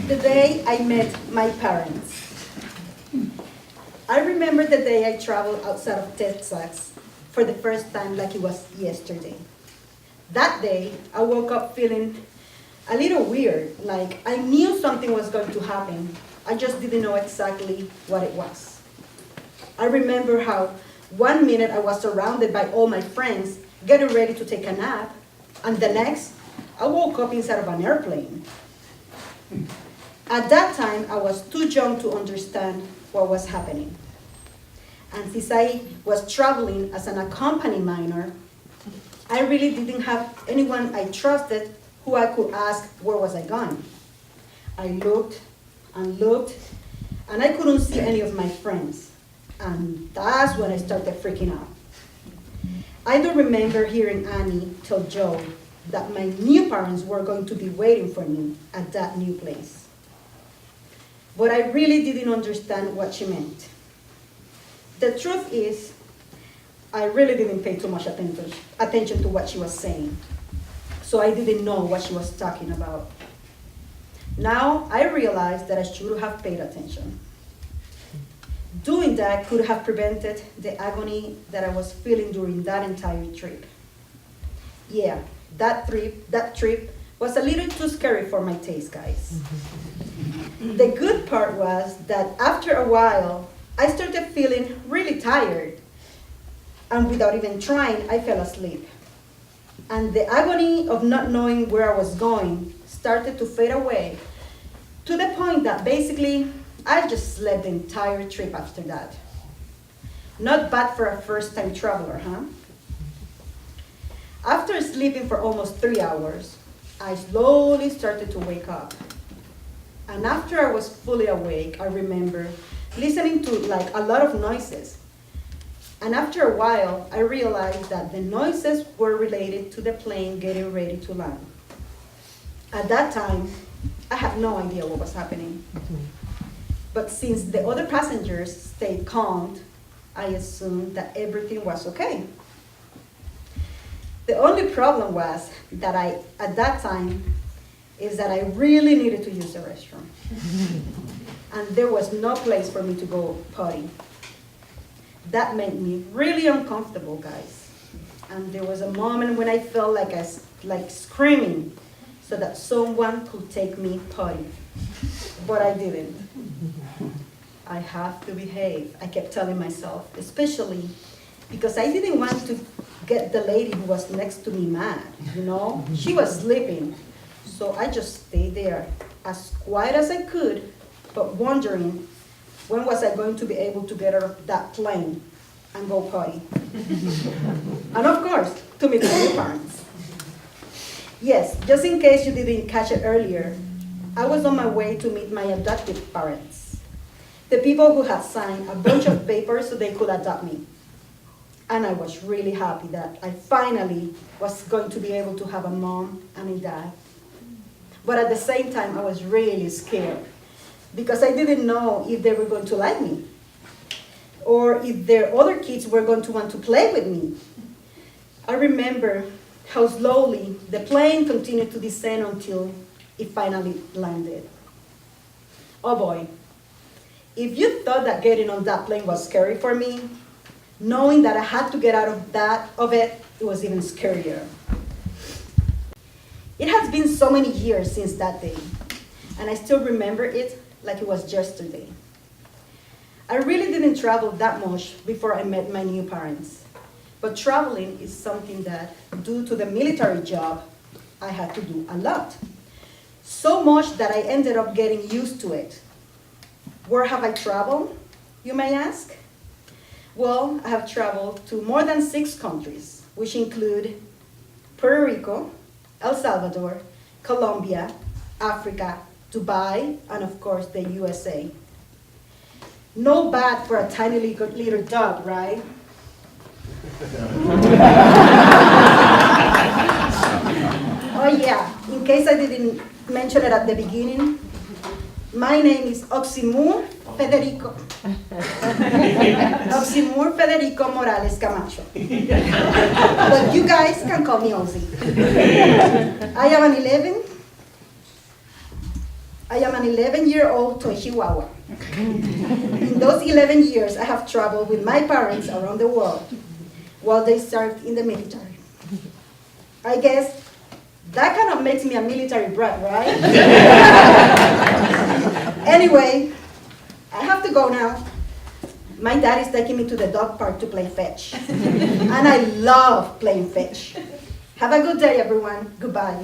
The day I met my parents. I remember the day I traveled outside of Texas for the first time like it was yesterday. That day, I woke up feeling a little weird, like I knew something was going to happen. I just didn't know exactly what it was. I remember how one minute I was surrounded by all my friends getting ready to take a nap, and the next, I woke up inside of an airplane. At that time, I was too young to understand what was happening. And since I was traveling as an accompanied minor, I really didn't have anyone I trusted who I could ask where was I going. I looked and looked, and I couldn't see any of my friends. And that's when I started freaking out. I don't remember hearing Annie tell Joe that my new parents were going to be waiting for me at that new place. But I really didn't understand what she meant. The truth is, I really didn't pay too much attention to what she was saying. So I didn't know what she was talking about. Now I realized that I should have paid attention. Doing that could have prevented the agony that I was feeling during that entire trip. Yeah, that trip was a little too scary for my taste, guys. The good part was that after a while, I started feeling really tired. And without even trying, I fell asleep. And the agony of not knowing where I was going started to fade away to the point that basically I just slept the entire trip after that. Not bad for a first-time traveler, huh? After sleeping for almost 3 hours, I slowly started to wake up. And after I was fully awake, I remember listening to like a lot of noises. And after a while, I realized that the noises were related to the plane getting ready to land. At that time, I had no idea what was happening. But since the other passengers stayed calm, I assumed that everything was okay. The only problem was that at that time, is that I really needed to use the restroom. And there was no place for me to go potty. That made me really uncomfortable, guys. And there was a moment when I felt like screaming so that someone could take me potty. But I didn't. I have to behave, I kept telling myself, especially because I didn't want to get the lady who was next to me mad, you know? She was sleeping. So I just stayed there as quiet as I could, but wondering when was I going to be able to get out of that plane and go potty. And of course, to meet my new parents. Yes, just in case you didn't catch it earlier, I was on my way to meet my adoptive parents, the people who had signed a bunch of papers so they could adopt me. And I was really happy that I finally was going to be able to have a mom and a dad. But at the same time, I was really scared because I didn't know if they were going to like me or if their other kids were going to want to play with me. I remember how slowly the plane continued to descend until it finally landed. Oh boy, if you thought that getting on that plane was scary for me, knowing that I had to get out of it was even scarier. It has been so many years since that day, and I still remember it like it was yesterday. I really didn't travel that much before I met my new parents, but traveling is something that, due to the military job, I had to do a lot. So much that I ended up getting used to it. Where have I traveled, you may ask? Well, I have traveled to more than 6 countries, which include Puerto Rico, El Salvador, Colombia, Africa, Dubai, and of course the USA. No bad for a tiny little dog, right? Oh yeah, in case I didn't mention it at the beginning, my name is Oximur Federico. Oximur Federico Morales Camacho. But you guys can call me Ozzy. I am an I am an 11-year-old toy chihuahua. In those 11 years, I have traveled with my parents around the world while they served in the military. I guess that kind of makes me a military brat, right? Anyway, I have to go now. My dad is taking me to the dog park to play fetch. And I love playing fetch. Have a good day, everyone. Goodbye.